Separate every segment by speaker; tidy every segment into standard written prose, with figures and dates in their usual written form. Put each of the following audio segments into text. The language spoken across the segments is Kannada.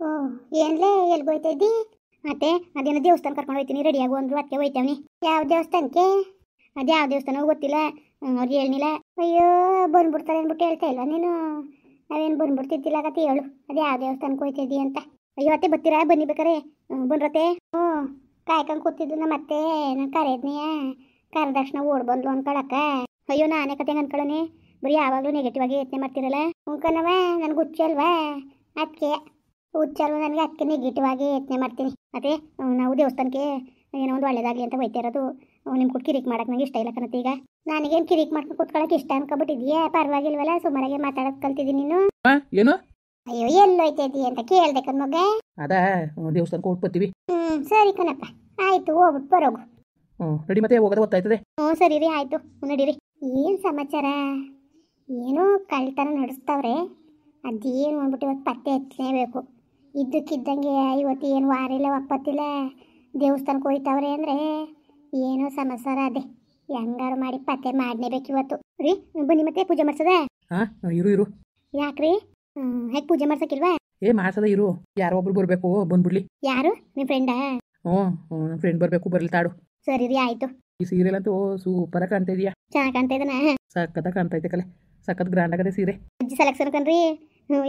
Speaker 1: ಓ ಏನ್ಲೇ ಎಲ್ಗೆ ಹೋಯ್ತಾ ಇದ್ದಿ? ಮತ್ತೆ ಅದೇನೋ ದೇವಸ್ಥಾನ ಕರ್ಕೊಂಡು ಹೋಯ್ತೀನಿ ರೆಡಿ ಆಗು ಅಂದ್ರು, ಅದಕ್ಕೆ ಹೋಯ್ತವನಿ. ಯಾವ ದೇವಸ್ಥಾನಕ್ಕೆ? ಅದು ಯಾವ ದೇವಸ್ಥಾನ ಗೊತ್ತಿಲ್ಲ, ಅವ್ರು ಹೇಳಿಲ್ಲ. ಅಯ್ಯೋ ಬಂದ್ಬಿಡ್ತಾರೆ ಅಂದ್ಬಿಟ್ಟು ಹೇಳ್ತಾ ಇಲ್ಲ ನೀನು? ನಾವೇನು ಬಂದ್ಬಿಡ್ತಿದ್ದಿಲ್ಲ ಕತೆ ಹೇಳು, ಅದು ಯಾವ ದೇವಸ್ಥಾನಕ್ಕೆ ಹೋಯ್ತಾ ಇದ್ದಿ ಅಂತ. ಅಯ್ಯೋ ಅತ್ತೆ ಬರ್ತೀರಾ? ಬನ್ನಿ ಬೇಕಾರೆ ಬಂದ್ರತೆ. ಹ್ಞೂ ಕಾಯ್ಕೊಂಡು ಕೂತಿದ್ದು ನಮ್ಮ ಅತ್ತೆ, ನಾನು ಕರೆದ್ನಿಯ ಕರೆದಕ್ಷಣ ಓಡ್ ಬಂದ್ಲು ಅನ್ಕೊಳಕ್ಕ. ಅಯ್ಯೋ ನಾನೇ ಕತೆ ಅನ್ಕೊಳ್ಳೋನೆ, ಬರೀ ಯಾವಾಗಲೂ ನೆಗೆಟಿವ್ ಆಗಿ ಯೋಚನೆ ಮಾಡ್ತಿರಲ್ಲ. ಕಣವ ನನಗೆ ಹುಚ್ಚಲ್ವಾ? ಅದಕ್ಕೆ ಹುಚ್ಚಲ್ವ ನನಗೆ, ಅದಕ್ಕೆ ನೆಗೆಟಿವ್ ಆಗಿ ಯೋಚನೆ ಮಾಡ್ತೀನಿ. ಅದೇ ನಾವು ದೇವಸ್ಥಾನಕ್ಕೆ ಏನೋ ಒಂದು ಒಳ್ಳೇದಾಗಲಿ ಅಂತ ಹೋಯ್ತಾ ಇರೋದು. ನಿಮ್ಮ ಕೂಡ ಕಿರಿಕ್ ಮಾಡಕ್ಕೆ ನಂಗೆ ಇಷ್ಟ ಇಲ್ಲ ಕಣತ್ತೆ. ಈಗ ನನಗೇನು ಕಿರಿಕ್ ಮಾಡ್ಕೊಂಡು ಕೂತ್ಕೊಳ್ಳೋಕೆ ಇಷ್ಟ ಅನ್ಕೊಬಿಟ್ಟಿದ್ಯಾ? ಪರವಾಗಿಲ್ವಲ್ಲ, ಸುಮಾರಾಗೆ ಮಾತಾಡೋದು ಕಲ್ತಿದ್ದೀನಿ ನೀನು.
Speaker 2: ಏನು?
Speaker 1: ಅಯ್ಯೋ ಎಲ್ಲೋಯ್ತಾ ಇದ್ದೀಯ ಅಂತ ಕೇಳ್ದೆ ಕಣ್ಮಗ.
Speaker 2: ಅದಾ ದೇವಸ್ಥಾನಕ್ಕೆ ಹೋಗಿ ಬರ್ತೀವಿ.
Speaker 1: ಸರಿ ಕಣಪ್ಪ, ಆಯ್ತು ಹೋಗ್ಬಿಟ್ಟು ಬರೋಗು.
Speaker 2: ರೆಡಿ ಮತ್ತೆ ಹೋಗೋದು ಗೊತ್ತಾಯ್ತದೆ.
Speaker 1: ಸರಿ ರೀ, ಆಯ್ತು ನಡೀರಿ. ಏನು ಸಮಾಚಾರ? ಏನೋ ಕಳ್ತನ ನಡೆಸ್ತಾವ್ರೆ, ಅದೇನು ಅಂದ್ಬಿಟ್ಟು ಇವತ್ತು ಪತ್ತೆ ಹಚ್ಚಲೇಬೇಕು. ಇದ್ದಕ್ಕಿದ್ದಂಗೆ ಇವತ್ತು ಏನು ವಾರ ಇಲ್ಲ ಒಪ್ಪತ್ತಿಲ್ಲ, ದೇವಸ್ಥಾನಕ್ಕೆ ಹೋಯ್ತಾವ್ರೆ ಅಂದರೆ ಏನೋ ಸಮಾಚಾರ. ಅದೇ ಹೆಂಗಾರು ಮಾಡಿ ಪತ್ತೆ ಮಾಡಲೇಬೇಕು ಇವತ್ತು. ರೀ ಬನ್ನಿ ಮತ್ತೆ ಪೂಜೆ ಮಾಡ್ಸದ.
Speaker 2: ಇರು.
Speaker 1: ಯಾಕ್ರಿ ಹೇಗೆ ಪೂಜೆ ಮಾಡ್ಸಕ್ಕಿಲ್ವಾ?
Speaker 2: ಮಾಡ್ಸದ ಇರು, ಯಾರೋ ಒಬ್ರು ಬರಬೇಕು, ಬಂದ್ಬಿಡ್ಲಿ.
Speaker 1: ಯಾರು? ನಿಮ್ಮ ಫ್ರೆಂಡಾ?
Speaker 2: ನನ್ನ ಫ್ರೆಂಡ್ ಬರಬೇಕು, ಬರ್ಲಿ ತಾಡು.
Speaker 1: ಸರಿ ರೀ ಆಯ್ತು.
Speaker 2: ಈ ಸೀರೆಲ್ ಅಂತೂ ಸೂಪರ್ ಕಾಣ್ತಾ ಇದೀಯಾ.
Speaker 1: ಚೆನ್ನಾಗಿ ಕಾಣ್ತಾ ಇದನ?
Speaker 2: ಸಖತ್ ಕಾಣ್ತಾ ಐತೆ ಕಲೆ, ಸಖತ್ ಗ್ರ್ಯಾಂಡ್ ಆಗದೆ ಸೀರೆ.
Speaker 1: ಅಜ್ಜಿ ಸೆಲೆಕ್ಷನ್ ಕಣ್ರಿ,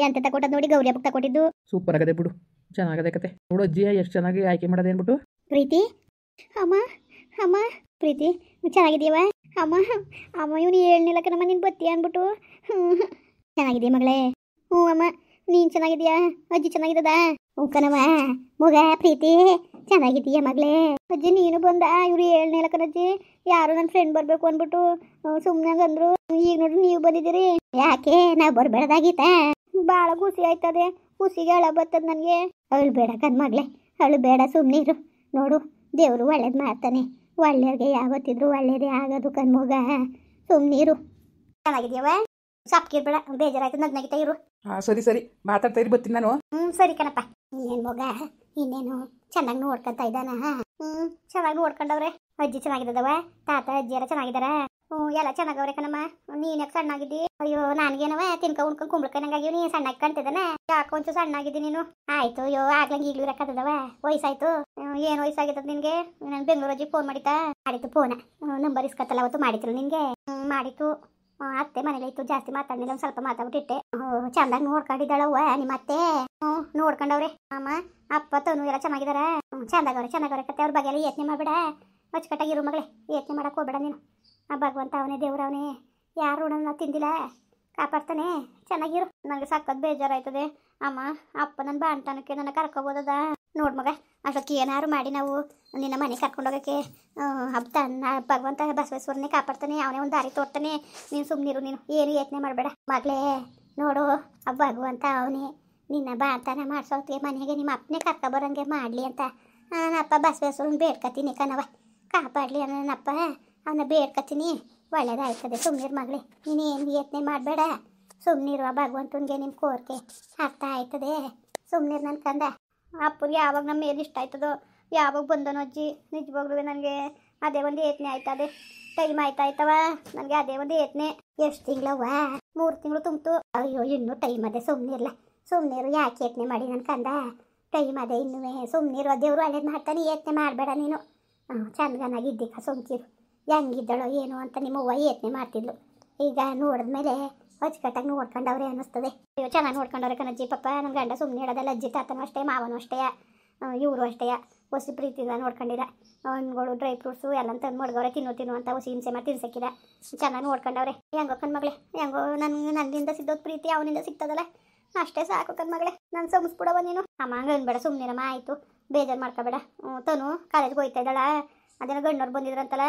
Speaker 1: ಎಂತ ತಗೊಟ್ಟದ್ ನೋಡಿ, ಗೌರಿ ಹಬ್ಬಕ್ಕೆ ತಗೊಟ್ಟಿದ್ದು.
Speaker 2: ಸೂಪರ್ ಆಗದೆ ಬಿಡು, ಚೆನ್ನಾಗದೆ ಕತೆ. ನೋಡು ಅಜ್ಜಿ ಎಷ್ಟು ಚೆನ್ನಾಗಿ ಆಯ್ಕೆ ಮಾಡೋದೇ ಅನ್ಬಿಟ್ಟು.
Speaker 1: ಪ್ರೀತಿ ಅಮ್ಮ, ಅಮ್ಮ ಪ್ರೀತಿ ಚೆನ್ನಾಗಿದೀಯವ? ಅಮ್ಮ ಅಮ್ಮ ಇವನು ಹೇಳ್ನಿಲ್ಲ ಕಣಮ್ಮ ನೀನು ಬತ್ತಿ ಅಂದ್ಬಿಟ್ಟು. ಚೆನ್ನಾಗಿದೆಯಾ ಮಗಳೇ? ಹ್ಞೂ ಅಮ್ಮ, ನೀನು ಚೆನ್ನಾಗಿದೀಯಾ? ಅಜ್ಜಿ ಚೆನ್ನಾಗಿದ್ದದ? ಹ್ಞೂ ಕಣಮ್ಮ ಮಗ ಪ್ರೀತಿ ಚೆನ್ನಾಗಿದೀಯಾ ಮಗಳೇ? ಅಜ್ಜಿ ನೀನು ಬಂದ? ಇವ್ರು ಹೇಳ್ನಿಲ್ಲ ಕಣಜ್ಜಿ, ಯಾರು ನನ್ನ ಫ್ರೆಂಡ್ ಬರಬೇಕು ಅಂದ್ಬಿಟ್ಟು ಸುಮ್ಮನೆ ಅಂದ್ರು. ಈಗ ನೋಡ್ರಿ ನೀವು ಬಂದಿದ್ದೀರಿ. ಯಾಕೆ ನಾವು ಬರಬೇಡದಾಗಿತ್ತ? ಭಾಳ ಖುಷಿ ಆಯ್ತದೆ, ಖುಷಿಗೆ ಅಳ ಬರ್ತದ ನನಗೆ. ಅವಳು ಬೇಡ ಕಣ್ ಮಗಳೇ, ಅವಳು ಬೇಡ, ಸುಮ್ಮನಿರು. ನೋಡು ದೇವರು ಒಳ್ಳೇದು ಮಾಡ್ತಾನೆ, ಒಳ್ಳೆಯವ್ರಿಗೆ ಯಾವತ್ತಿದ್ರು ಒಳ್ಳೇದೇ ಆಗೋದು ಕಣ್ಮಗ, ಸುಮ್ಮನಿರು. ಚೆನ್ನಾಗಿದೆಯವ? ಸಪ್ಕಿರ್ಬೇಡ, ಬೇಜಾರಾಯ್ತು, ನಗ್ನಗಿತ ಇರು.
Speaker 2: ಸರಿ ಮಾತಾಡ್ತಾ ಇರಿ, ಬರ್ತೀನಿ ನಾನು.
Speaker 1: ಸರಿ ಕಣಪ್ಪ. ಇನ್ನೇನು ಮಗ, ಇನ್ನೇನು ಚೆನ್ನಾಗಿ ನೋಡ್ಕೊಂತ ಇದ್ದಾನ? ಚೆನ್ನಾಗಿ ನೋಡ್ಕೊಂಡವ್ರೆ. ಅಜ್ಜಿ ಚೆನ್ನಾಗಿದ್ದವ? ತಾತ ಅಜ್ಜಿ ಎಲ್ಲ ಚೆನ್ನಾಗಿದ್ದಾರ? ಎಲ್ಲ ಚೆನ್ನಾಗವ್ರೆ ಕಣಮ್ಮ. ನೀನ್ ಯಾಕೆ ಸಣ್ಣಾಗಿದ್ದಿ? ಅಯ್ಯೋ ನನ್ಗೇನವ ತಿನ್ಕ ಉಣ್ಕೊಂಡು ಕುಂಬಳಕನಂಗಾಗಿವ್, ನೀನು ಸಣ್ಣಾಗಿ ಕಾಣ್ತಿದ್ದಾನ? ಯಾಕೆ ಒಂಚು ಸಣ್ಣಾಗಿದ್ದಿ ನೀನು? ಆಯ್ತು, ಅಯ್ಯೋ ಆಗ್ಲಂಗೆ ಈಗ್ಲೂ ಇರಕ್ಕದವ? ವಯಸ್ಸಾಯ್ತು. ಏನು ವಯಸ್ಸಾಗಿದ್ದದ ನಿನ್ಗೆ? ನಾನು ಬೆಂಗಳೂರು ಅಜ್ಜಿ ಫೋನ್ ಮಾಡಿತ್ತು ಫೋನ, ನಂಬರ್ ಇಸ್ಕತ್ತಲ್ಲ ಅವತ್ತು ಮಾಡಿದ್ರು ನಿನ್ಗೆ. ಮಾಡಿತ್ತು, ಅತ್ತೆ ಮನೇಲಿ ಇತ್ತು, ಜಾಸ್ತಿ ಮಾತಾಡಿಲ್ಲ, ಒಂದು ಸ್ವಲ್ಪ ಮಾತಾಡ್ಬಿಟ್ಟಿಟ್ಟೆ. ಚಂದಾಗಿ ನೋಡ್ಕೊಂಡಿದ್ದಾಳವ್ವ ನಿಮ್ಮ ಅತ್ತೆ? ನೋಡ್ಕೊಂಡವ್ರೆ ಅಮ್ಮ. ಅಪ್ಪ ತನು ಎಲ್ಲ ಚೆನ್ನಾಗಿದಾರ? ಚೆನ್ನಾಗವ್ರೆ ಕತ್ತೆ. ಅವ್ರ ಬಗ್ಗೆ ಎಲ್ಲ ಯೋಚನೆ ಮಾಡಬೇಡ, ಅಚ್ಚುಕಟ್ಟಾಗಿರು ಮಗಳೇ, ಯೋಚನೆ ಮಾಡಕ್ಕೆ ಹೋಗ್ಬೇಡ ನೀನು. ಆ ಭಗವಂತ ಅವನೇ, ದೇವ್ರವನೇ, ಯಾರು ಋಣನ ತಿಂದಿಲ್ಲ, ಕಾಪಾಡ್ತಾನೆ, ಚೆನ್ನಾಗಿರು. ನನಗೆ ಸಕ್ಕತ್ ಬೇಜಾರಾಯ್ತದೆ ಅಮ್ಮ. ಅಪ್ಪ ನನ್ನ ಬಾಣ್ತನಕ್ಕೆ ನನ್ನ ಕರ್ಕೊಬೋದದ? ನೋಡ್ ಮಗ, ಅಷ್ಟೊಕ್ಕೆ ಏನಾರು ಮಾಡಿ ನಾವು ನಿನ್ನ ಮನೆ ಕರ್ಕೊಂಡೋಗಕ್ಕೆ ಹಬ್ಬ ಭಗವಂತ ಬಸವೇಶ್ವರನೇ ಕಾಪಾಡ್ತಾನೆ, ಅವನೇ ಒಂದು ದಾರಿ ತೋರ್ತಾನೆ. ನೀನು ಸುಮ್ಮನಿರು, ನೀನು ಏನು ಯೋಚನೆ ಮಾಡಬೇಡ ಮಗಳೇ. ನೋಡು ಆ ಭಗವಂತ ಅವನೇ ನಿನ್ನ ಬಾಣ್ತನ ಮಾಡಿಸೋಕೆ ಮನೆಗೆ ನಿಮ್ಮ ಅಪ್ಪನೇ ಕರ್ಕೊಬರಂಗೆ ಮಾಡಲಿ ಅಂತ ನನ್ನಪ್ಪ ಬಸವೇಶ್ವರನ ಬೇಡ್ಕತೀನಿ ಕಣವ, ಕಾಪಾಡಲಿ ನನ್ನಪ್ಪ, ಅವನ್ನ ಬೇಡ್ಕತೀನಿ, ಒಳ್ಳೇದಾಯ್ತದೆ. ಸುಮ್ಮನಿರು ಮಗಳೇ, ನೀನೇನು ಯೋಚನೆ ಮಾಡಬೇಡ, ಸುಮ್ಮನಿರು. ಆ ಭಗವಂತನಿಗೆ ನಿಮ್ಮ ಕೋರಿಕೆ ಅರ್ಥ ಆಯ್ತದೆ, ಸುಮ್ಮನಿರು ನನ್ನ ಕಂದ. ಅಪ್ಪನಿಗೆ ಯಾವಾಗ ನಮ್ಮ ಮೇಲೆ ಇಷ್ಟ ಆಯ್ತದೋ, ಯಾವಾಗ ಬಂದನೋ ಅಜ್ಜಿ, ನಿಜವಾಗ್ಲೂ ನನಗೆ ಅದೇ ಒಂದು ಯೋಚನೆ ಆಯ್ತದೆ. ಟೈಮ್ ಆಯ್ತಾಯ್ತವ ನನಗೆ, ಅದೇ ಒಂದು ಯೋಚನೆ. ಎಷ್ಟು ತಿಂಗಳವ್ವ? 3 ತಿಂಗಳು ತುಂಬಿತು. ಅಯ್ಯೋ ಇನ್ನೂ ಟೈಮ್ ಅದೇ, ಸುಮ್ಮನಿರು, ಯಾಕೆ ಯೋಚನೆ ಮಾಡಿ ನನ್ನ ಕಂದ? ಟೈಮ್ ಅದೇ ಇನ್ನೂ, ಸುಮ್ಮನಿರು. ದೇವರು ಒಳ್ಳೇದು ಮಾಡ್ತಾನೆ, ಯೋಚನೆ ಮಾಡಬೇಡ ನೀನು. ಚಂದನಾಗಿದ್ದಿಕ್ಕ ಸುಮ್ಕಿರು. ಹೆಂಗಿದ್ದಳೋ ಏನು ಅಂತ ನಿಮ್ಮವ್ವ ಯೋಚನೆ ಮಾಡ್ತಿದ್ಲು. ಈಗ ನೋಡಿದ್ಮೇಲೆ ಅಚ್ಚುಕಟ್ಟಾಗಿ ನೋಡ್ಕೊಂಡವ್ರೆ ಅನ್ನಿಸ್ತದೆ. ಅಯ್ಯೋ ಚೆನ್ನಾಗಿ ನೋಡ್ಕೊಂಡವ್ರೆ ಕಣಜ್ಜಿ ಪಾಪ. ನನ್ನ ಗಂಡ ಸುಮ್ಮನೆ ಹೇಳೋದಲ್ಲ, ಅಜ್ಜಿ ತಾತನೂ ಅಷ್ಟೇ, ಮಾವನೂ ಅಷ್ಟೇ, ಇವರು ಅಷ್ಟೇ ಹೊಸಿ ಪ್ರೀತಿಯಿಂದ ನೋಡ್ಕೊಂಡಿರ. ಹಣ್ಣುಗಳು ಡ್ರೈ ಫ್ರೂಟ್ಸು ಎಲ್ಲ ತಂದು ಮಡ್ಗವ್ರೆ, ತಿನ್ನು ಅಂತ ಹೊಸಿ ಹಿಂಸೆ ಮಾಡಿ ತಿನ್ಸಕ್ಕಿಲ್ಲ. ಚೆನ್ನಾಗಿ ನೋಡ್ಕೊಂಡವ್ರೆ. ಹೆಂಗೋ ಕಣ್ಮಗಳೇ, ಹೆಂಗೋ ನನ್ನಿಂದ ಸಿದ್ದೋದು ಪ್ರೀತಿ ಅವನಿಂದ ಸಿಗ್ತದಲ್ಲ, ಅಷ್ಟೇ ಸಾಕು ಕಣ್ಮಗಳೇ. ನಾನು ಸೋಮಿಸ್ಬಿಡವ ನೀನು. ಅಮ್ಮ ಹಂಗೆ ಅನ್ಬೇಡ, ಸುಮ್ಮನಿರಮ್ಮ ಆಯಿತು, ಬೇಜಾರು ಮಾಡ್ಕೋಬೇಡ. ತನು ಕಾಲೇಜ್ಗೆ ಹೋಯ್ತಾ ಇದ್ದಾಳ, ಅದೇನೋ ಗಂಡವ್ರು ಬಂದಿದ್ರಂತಲ್ಲ,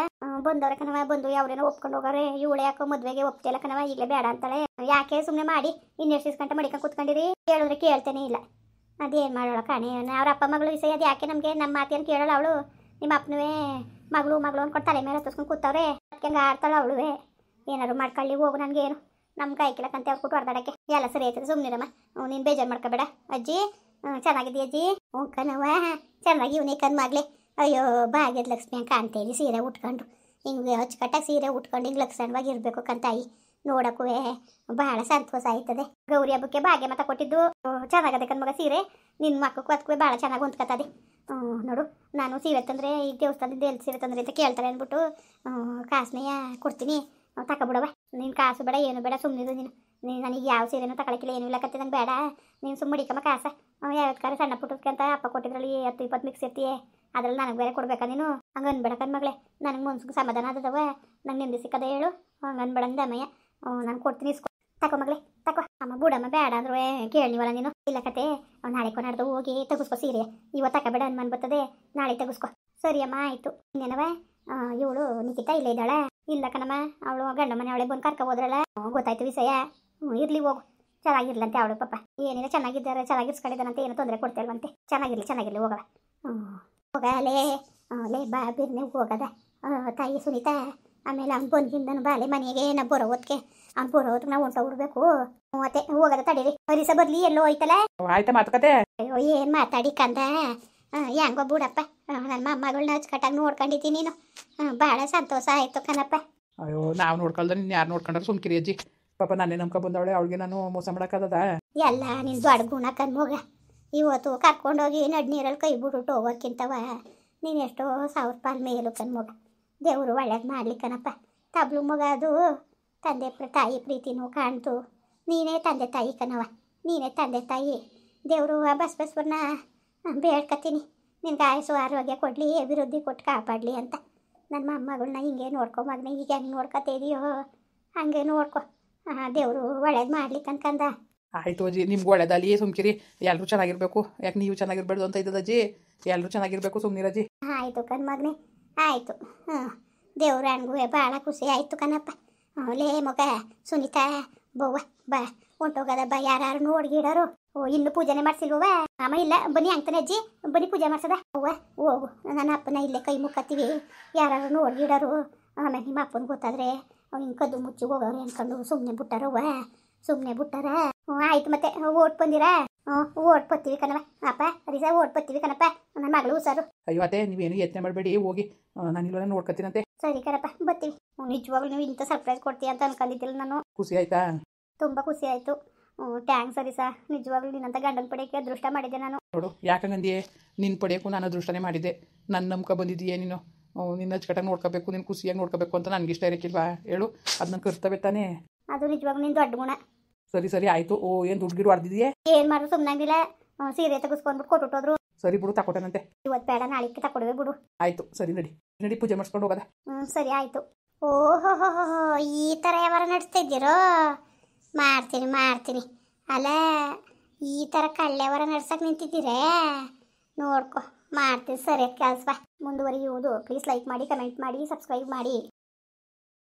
Speaker 1: ಬಂದವ್ರೆ ಕಣವ. ಬಂದು ಯಾವ್ರೇನೋ ಒಪ್ಕೊಂಡು ಹೋಗೋರೆ, ಇವಳೆ ಯಾಕೋ ಮದುವೆಗೆ ಒಪ್ತಿಲ್ಲ ಕಣವ, ಈಗಲೇ ಬೇಡ ಅಂತಾಳೆ. ಯಾಕೆ ಸುಮ್ಮನೆ ಮಾಡಿ ಇನ್ನೆಷ್ಟು ಗಂಟೆ ಮಡಿಕೊಂಡು ಕೂತ್ಕೊಂಡಿರಿ? ಹೇಳಿದ್ರೆ ಕೇಳ್ತೇನೆ ಇಲ್ಲ. ಅದೇನು ಮಾಡೋಳ ಕಾಣೆ, ಅವ್ರ ಅಪ್ಪ ಮಗಳು ವಿಷಯ ಅದು ಯಾಕೆ ನಮಗೆ? ನಮ್ಮ ಮಾತೇನು ಕೇಳೋಳ ಅವಳು? ನಿಮ್ಮ ಅಪ್ಪನವೇ ಮಗಳು ಅಂದ್ಕೊಂಡು ತಲೆ ಮೇಲೆ ಹತ್ತಿಸ್ಕೊಂಡು ಕೂತವ್ರೆ, ಅದಕ್ಕೆ ಹಂಗೆ ಆಡ್ತಾಳೆ ಅವಳುವೆ. ಏನಾದ್ರು ಮಾಡ್ಕೊಳ್ಳಿ ಹೋಗು, ನನಗೇನು ನಮ್ಮ ಕೈ ಕಿಳಕಂತ ಹೇಳ್ಬಿಟ್ಟು ಹೊಡೆದಾಡಕ್ಕೆ ಎಲ್ಲ ಸರಿ ಆಯ್ತದೆ. ಸುಮ್ಮನಿರಮ್ಮ, ನೀನು ಬೇಜಾರು ಮಾಡ್ಕೋಬೇಡ. ಅಜ್ಜಿ ಚೆನ್ನಾಗಿದ್ದೀಯ ಅಜ್ಜಿ? ಹ್ಞೂ ಕಣವ ಚೆನ್ನಾಗಿ ಇವನೇ ಕಣ್ಮಾಗ್ಲಿ. ಅಯ್ಯೋ ಭಾಗ್ಯದ ಲಕ್ಷ್ಮಿ ಅಂತ ಕಾಣ್ತೇಳಿ ಸೀರೆ ಉಟ್ಕೊಂಡು, ಹಿಂಗೆ ಅಚ್ಚುಕಟ್ಟಾಗಿ ಸೀರೆ ಉಟ್ಕೊಂಡು ಹಿಂಗೆ ಲಕ್ಷಣವಾಗಿ ಇರಬೇಕು ಕಂತಾಯಿ. ನೋಡಕ್ಕೂ ಬಹಳ ಸಂತೋಷ ಆಯ್ತದೆ. ಗೌರಿ ಹಬ್ಬಕ್ಕೆ ಭಾಗ್ಯ ಮತ ಕೊಟ್ಟಿದ್ದು ಚೆನ್ನಾಗದೆ ಕಣ್ಮಗ ಸೀರೆ. ನಿನ್ನ ಮಕ್ಕಳು ಅದಕ್ಕೂ ಭಾಳ ಚೆನ್ನಾಗಿ ಹೊಂದ್ಕತ್ತದೆ. ನೋಡು, ನಾನು ಸೀರೆ ತಂದರೆ ಈ ದೇವಸ್ಥಾನದಿಂದ ಎಲ್ಲಿ ಸೀರೆ ತಂದ್ರೆ ಅಂತ ಕೇಳ್ತಾರೆ ಅಂದ್ಬಿಟ್ಟು ಕಾಸನೆಯ ಕೊಡ್ತೀನಿ, ತಗೊಬಿಡವ. ನೀನು ಕಾಸು ಬೇಡ ಏನು ಬೇಡ, ಸುಮ್ಮನಿರು ನೀನು. ನನಗೆ ಯಾವ ಸೀರೆನೂ ತಗೊಳಕಿಲ್ಲ, ಏನೂ ಇಲ್ಲ ಕತ್ತೆ, ನಂಗೆ ಬೇಡ. ನೀನು ಸುಮ್ಮ ಮಡಿಕಮ್ಮ ಕಾಸ. ಯಾವತ್ಕಾರ ಸಣ್ಣ ಪುಟ್ಟಕ್ಕೆ ಅಂತ ಅಪ್ಪ ಕೊಟ್ಟಿದ್ರಲ್ಲಿ 10-20 ಮಿಕ್ಸ್ ಇರ್ತೀಯೇ, ಅದ್ರಲ್ಲಿ ನನಗೆ ಬೇರೆ ಕೊಡ್ಬೇಕಾ ನೀನು? ಹಂಗೆ ಅನ್ಬೇಡ ಕಣ್ಮಗಳೇ, ನನಗೆ ಮನ್ಸಿಗೆ ಸಮಾಧಾನ ಆದದವ. ನಂಗೆ ನಿಂದು ಸಿಕ್ಕದೆ ಹೇಳು, ಹಂಗೆ ಅನ್ಬೇಡ ಅಂದಮ್ಮಯ್ಯ. ನಾನು ಕೊಡ್ತೀನಿ, ಇಸ್ಕೊ, ತಗೋ ಮಗಳೇ ತಗೋ. ಅಮ್ಮ ಬುಡಮ್ಮ ಬೇಡ ಅಂದ್ರು ಕೇಳಿವಲ್ಲ ನೀನು. ಇಲ್ಲ ಕತೆ, ನಾಳೆ ಕೊನಾಡ್ದು ಹೋಗಿ ತೆಗಿಸ್ಕೊ ಸೀರೆ. ಇವತ್ತು ತಗೋಬೇಡ ಅನ್ಮನ್ ಬರ್ತದೆ, ನಾಳೆ ತೆಗಿಸ್ಕೊ. ಸರಿ ಅಮ್ಮ, ಆಯಿತು. ಇನ್ನೇನವ ಇವಳು ನಿಖಿತಾ ಇಲ್ಲೇ ಇದ್ದಾಳೆ? ಇಲ್ಲ ಕಣಮ್ಮ, ಅವಳು ಗಂಡ ಮನೆ ಅವಳೆ ಬಂದು ಕರ್ಕೊ ಹೋದ್ರಲ್ಲ, ಗೊತ್ತಾಯ್ತು ವಿಷಯ. ಇರ್ಲಿ ಹೋಗು, ಚೆನ್ನಾಗಿರ್ಲಂತೆ ಅವಳು ಪಾಪ. ಏನಿಲ್ಲ, ಚೆನ್ನಾಗಿದ್ದಾರೆ, ಚೆನ್ನಾಗಿರ್ಸ್ಕೊಂಡಿದ್ದಾನಂತೆ, ಏನು ತೊಂದರೆ ಕೊಡ್ತೇಲ್ವಂತೆ. ಚೆನ್ನಾಗಿರ್ಲಿ ಹೋಗವ. ಹೋಗಲೇ ಲೇ ಬಾ ಬಿರ್ನೆ ಹೋಗದ ತಾಯಿ ಸುನೀತಾ. ಆಮೇಲೆ ಅವ್ನು ಬಂದ್ಗಿಂದನು ಬಾಲೆ ಮನೆಗೆ ನಾ ಬರೋ ಹೊತ್ತಿಗೆ, ಅವ್ನು ಬರೋ ಹೊತ್ತಿಗೆ ನಾವು ಹೊಂಟ ಬಿಡ್ಬೇಕು. ಮತ್ತೆ ಹೋಗದ ತಡೀರಿ, ಹರಿಸ ಬರ್ಲಿ, ಎಲ್ಲೋ ಹೋಯ್ತಲ್ಲ.
Speaker 2: ಆಯ್ತಾ ಮಾತುಕತೆ?
Speaker 1: ಅಯ್ಯೋ ಏನು ಮಾತಾಡಿ ಕಂದ, ಹೆಂಗೋ ಬಿಡಪ್ಪ. ನನ್ನ ಮೊಮ್ಮಗಳನ್ನ ಅಚ್ಚುಕಟ್ಟಾಗಿ ನೋಡ್ಕೊಂಡಿದ್ದೀನಿ ನೀನು, ಭಾಳ ಸಂತೋಷ ಆಯಿತು ಕಣಪ್ಪ.
Speaker 2: ಅಯ್ಯೋ, ನಾವು ನೋಡ್ಕೊಳ್ದ ನೀನು ಯಾರು ನೋಡ್ಕೊಂಡ್ರೆ ಸುಮ್ಕಿರಿ ಅಜ್ಜಿ. ಪಾಪ ನಾನೇ ನಂಬ್ಕೊ ಬಂದವಳೆ, ಅವಳಿಗೆ ನಾನು ಮೋಸ ಮಾಡೋಕ್ಕದ?
Speaker 1: ಎಲ್ಲ ನಿನ್ನ ದೊಡ್ಡ ಗುಣ ಕಣ್ಮಗ. ಇವತ್ತು ಕರ್ಕೊಂಡೋಗಿ ನಡ್ ನೀರಲ್ಲಿ ಕೈ ಬಿಟ್ಬಿಟ್ಟು ಹೋಗೋಕ್ಕಿಂತವ ನೀನು ಎಷ್ಟೋ 1000 ರೂಪಾಯಿ ಮೇಲು ಕಣ್ಮಗ. ದೇವರು ಒಳ್ಳೇದು ಮಾಡ್ಲಿ ಕಣಪ್ಪ. ತಬ್ಲು ಮಗ ಅದು ತಂದೆ ತಾಯಿ ಪ್ರೀತಿನೂ ಕಾಣ್ತು. ನೀನೇ ತಂದೆ ತಾಯಿ ಕಣವ, ನೀನೇ ತಂದೆ ತಾಯಿ. ದೇವರು ಬಸವನ ಬೇಡ್ಕತ್ತೀನಿ, ನಿನ್ಗೆ ಆಯಸ್ಸು ಆರೋಗ್ಯ ಕೊಡಲಿ, ಅಭಿವೃದ್ಧಿ ಕೊಟ್ಟು ಕಾಪಾಡಲಿ ಅಂತ. ನನ್ನ ಮೊಮ್ಮಗಳನ್ನ ಹಿಂಗೆ ನೋಡ್ಕೊ ಮಗನ, ಈಗ ಹೆಂಗೆ ನೋಡ್ಕೊತಾ ಇದೆಯೋ ಹಾಗೆ ನೋಡ್ಕೊ. ದೇವರು ಒಳ್ಳೇದು ಮಾಡ್ಲಿ ಕನ್ಕಂದ.
Speaker 2: ಆಯಿತು ಅಜ್ಜಿ, ನಿಮ್ಗೆ ಒಳ್ಳೇದಲ್ಲಿ ಸುಮ್ಕಿರಿ. ಎಲ್ಲರೂ ಚೆನ್ನಾಗಿರ್ಬೇಕು, ಯಾಕೆ ನೀವು ಚೆನ್ನಾಗಿರ್ಬಾರ್ದು ಅಂತ ಇದ್ದದ ಅಜ್ಜಿ? ಎಲ್ಲರೂ ಚೆನ್ನಾಗಿರ್ಬೇಕು, ಸುಮ್ಮನಿರಜ್ಜಿ.
Speaker 1: ಆಯಿತು ಕಣ್ಮಗನೇ, ಆಯಿತು. ದೇವ್ರ ಹಣ್ಗೂ ಭಾಳ ಖುಷಿ ಆಯಿತು ಕಣಪ್ಪ. ಲೇ ಮಗ ಸುನೀತಾ, ಬವ್ವ ಬಾ, ಹೊಂಟೋಗದ ಬಾ. ಯಾರು ನೋಡ್ಗಿಡೋರು? ಇನ್ನೂ ಪೂಜೆನೆ ಮಾಡಿಸಿಲ್ವ? ಅಮ್ಮ ಇಲ್ಲ, ಬನ್ನಿ ಅಂತಾನೆ ಅಜ್ಜಿ, ಬನ್ನಿ ಪೂಜೆ ಮಾಡ್ಸದ. ಅವ್ವ ಹೋಗು, ನನ್ನ ಅಪ್ಪನ ಇಲ್ಲೇ ಕೈ ಮುಕ್ಕತ್ತೀವಿ. ಯಾರು ನೋಡ್ಗಿಡೋರು? ಆಮೇಲೆ ನಿಮ್ಮ ಅಪ್ಪನ ಗೊತ್ತಾದ್ರೆ ಹಿಂಗೆ ಕದ್ದು ಮುಚ್ಚಿ ಹೋಗೋರು ಅನ್ಕೊಂಡು ಸುಮ್ಮನೆ ಬಿಟ್ಟಾರವ್ವ, ಸುಮ್ಮನೆ ಬಿಟ್ಟಾರ. ಆಯ್ತು, ಮತ್ತೆ ಓಟ್ ಬಂದಿರಾ? ಓಟ್ ಬತ್ತೀವಿ ಕಣವ. ಅಪ್ಪ ಹರಿಸ ಓಟ್ ಬತ್ತೀವಿ ಕಣಪ್ಪ, ನನ್ನ ಮಗಳು ಹುಷಾರು.
Speaker 2: ಅಯ್ಯೋ ಅತ್ತೆ, ನೀವೇನು ಯೋಚನೆ ಮಾಡಬೇಡಿ, ಹೋಗಿ ನಾನಿಲ್ಲ ನೋಡ್ಕೊತೀನಂತೆ.
Speaker 1: ಸರಿ ಕಣಪ್ಪ, ಬತ್ತೀವಿ. ನಿಜವಾಗ್ಲೂ ನೀವು ಇಂಥ ಸರ್ಪ್ರೈಸ್ ಕೊಡ್ತೀಯ ಅಂತ ಅನ್ಕೊಂಡಿದ್ದಿಲ್ಲ ನಾನು.
Speaker 2: ಖುಷಿ ಆಯ್ತಾ?
Speaker 1: ತುಂಬ ಖುಷಿ ಆಯಿತು. ಥ್ಯಾಂಕ್ಸ್ ಹರಿಸ, ನಿಜವಾಗ್ಲೂ ನಿನ್ನಂತ ಗಂಡನ ಪಡೆಯೋಕ್ಕೆ ಅದೃಷ್ಟ ಮಾಡಿದ್ದೆ ನಾನು.
Speaker 2: ನೋಡು, ಯಾಕಂಗಂದಿಯೇ? ನಿನ್ನ ಪಡೆಯೋಕ್ಕೂ ನಾನು ಅದೃಷ್ಟನೇ ಮಾಡಿದ್ದೆ. ನನ್ನ ನಂಬ್ಕೊ ಬಂದಿದ್ದೀಯೇ ನೀನು. ನಿನ್ನ ಅಚ್ಚುಕಟ್ಟಾಗಿ ನೋಡ್ಕೋಬೇಕು, ನಿನ್ನ ಖುಷಿಯಾಗಿ ನೋಡ್ಕೋಬೇಕು ಅಂತ ನನಗೆ ಇಷ್ಟ ಇರೋಕ್ಕಿಲ್ವಾ ಹೇಳು? ಅದನ್ನ ಕರ್ತವೆ ತಾನೇ.
Speaker 1: ಅದು ನಿಜವಾಗ್ಲೂ ನಿನ್ನ ದೊಡ್ಡ ಗುಣ.
Speaker 2: ಸರಿ ಆಯಿತು. ಏನು ದುಡ್ಡು ಗಿಡು ಹೊಡೆದಿದೆಯೇ?
Speaker 1: ಏನು ಮಾಡು, ಸುಮ್ಮನಾಗಿಲ್ಲ. ಸೀರೆ ತೆಗೆಸ್ಕೊಂಡ್ಬಿಟ್ಟು ಕೊಟ್ಟುಟ್ಟೋದ್ರು.
Speaker 2: ಸರಿ ಬಿಡು, ತಕೊಟ್ಟನಂತೆ.
Speaker 1: ಇವತ್ತು ಬೇಡ, ನಾಳೆ ತಕೊಡುವೆ ಬಿಡು.
Speaker 2: ಆಯಿತು, ಸರಿ ನಡಿ ಪೂಜೆ ಮಾಡಿಸ್ಕೊಂಡು ಹೋಗೋದ.
Speaker 1: ಸರಿ ಆಯಿತು. ಓಹೋ, ಈ ಥರ ಯಾವಾರ ನಡೆಸ್ತಾ ಇದ್ದೀರೋ? ಮಾಡ್ತೀನಿ. ಅಲ್ಲ, ಈ ಥರ ಕಳ್ಳೆವರ ನಡ್ಸಕ್ಕೆ ನಿಂತಿದ್ದೀರೇ? ನೋಡ್ಕೊ, ಮಾಡ್ತೀನಿ. ಸರಿ ಕೆಲಸ ಮುಂದುವರಿಯುವುದು. ಪ್ಲೀಸ್ ಲೈಕ್ ಮಾಡಿ, ಕಮೆಂಟ್ ಮಾಡಿ, ಸಬ್ಸ್ಕ್ರೈಬ್ ಮಾಡಿ.